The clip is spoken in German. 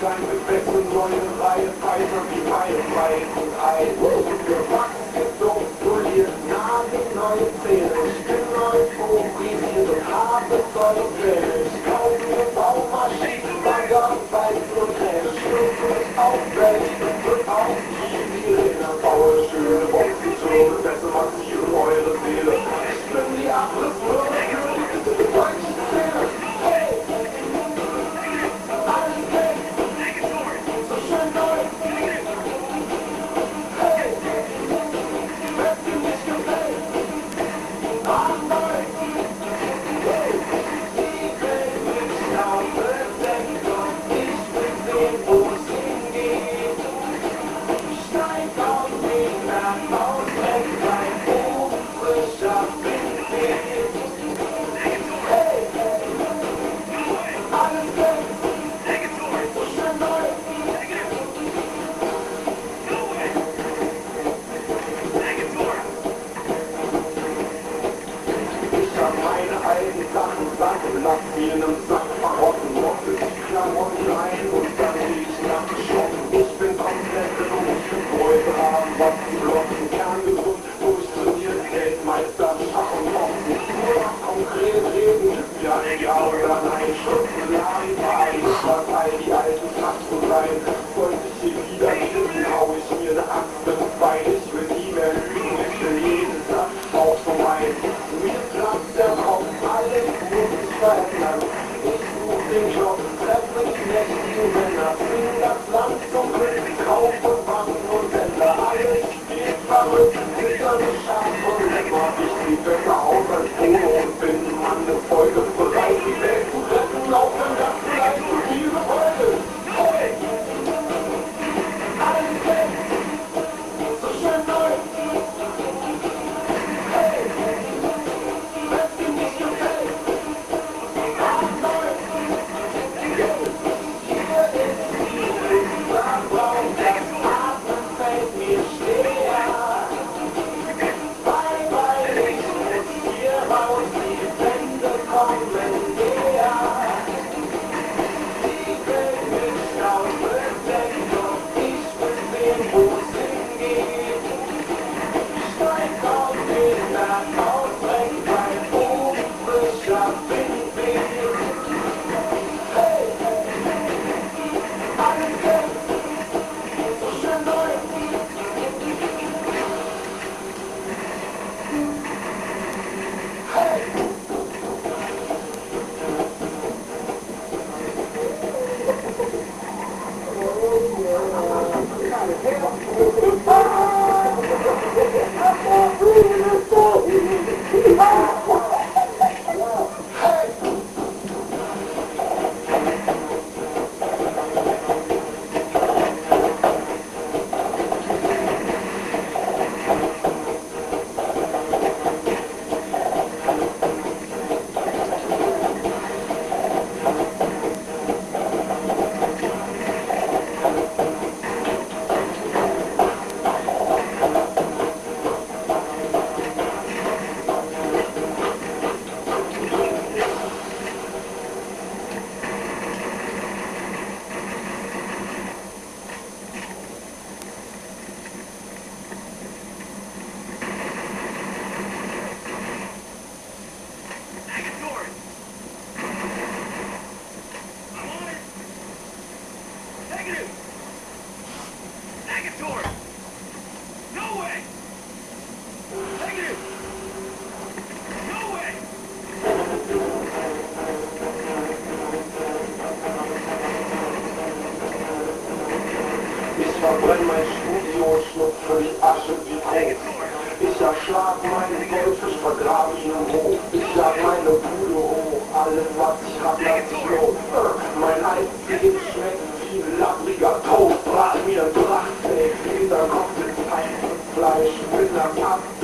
klein mit Betten, neue Reihe, weiter wie meine Weiten ein. Gepackt, gedummt, poliert, Nagel, neue Zähne. Ich bin euphorisiert und habe volle Pläne. Ich kaufe mir Baumaschinen, Bagger, Weizen und Tränen. Schlürfe mich auf, Welt, wird auf die Sirene. Baue schöne Boxentürme, besser massieren eure Seele. Ich bin die Abrissbirne für die deutschen Szene. Hey! Alles weg! So schön neu! Hey! Wenn dir nicht gefällt, mach neu! Hey! Die Welt mit Schaufel deckt und ich will sehen, wo es hingeht. Steig auf den Berg aus, weg, bleib oben, frischer Wind weht. Hey! Alles weg! So schön neu! Ich hab meine alten Sachen satt und lass die in einem Sack verrotten. Rotte die Klamotten ein und dann geh ich nach shoppen. Ich bin komplett durch, Freude haben, was die Blocken. Kerngesund, durchtrainiert, Geldmeister, Schach und Boxen. Nur noch konkret reden, ja oder nein. Stunden, Larifari, Partei, die alten Tasten sein. Sollte ich hier wieder kippen, hau ich mir ne Axt ins Bein. Ich will nie mehr lügen, ich will jeden Tag auch so mein. Mir platzt der Kopf, alles muss sich verändern. Ich such den Job, treffe die mächtigen Männer. Bring das Land zum Glück, kaufe Banken und Länder. Alles geht verrückt, zitternde Schaft und Lämmer. Ich zieh besser aus als Polo und bin ein Mann des Volkes. Bereit, die Welt zu retten, auch wenn das vielleicht zu viel bedeutet. Hey! Alles weg! So schön neu! Hey! Wenn dir nicht gefällt, mach neu! Hier ist die Lichterbraun, das Atmen fällt mir schwer. Bye, ich muss hier raus, die Wände kommen näher. Die Welt mit Staub bedeckt und ich will sehen, wo es hingeht. Steig auf den Berg aus, weg, bleib oben, frischer Wind weht. Hey! Alles weg! So schön neu! Hey! Ich verbrenn mein Studio und schnupfe die Asche wie Kot. Ich erschlag meinen Goldfisch, vergrabe ihn im Hof. Ich jag meine Bude hoch, alles was ich hab, lass ich los. Mein Eiscreme schmeckt wie labbriger Toast. Brat mir ein Prachtsteak, Hinterkopf mit Fleisch, mit ner Pappe.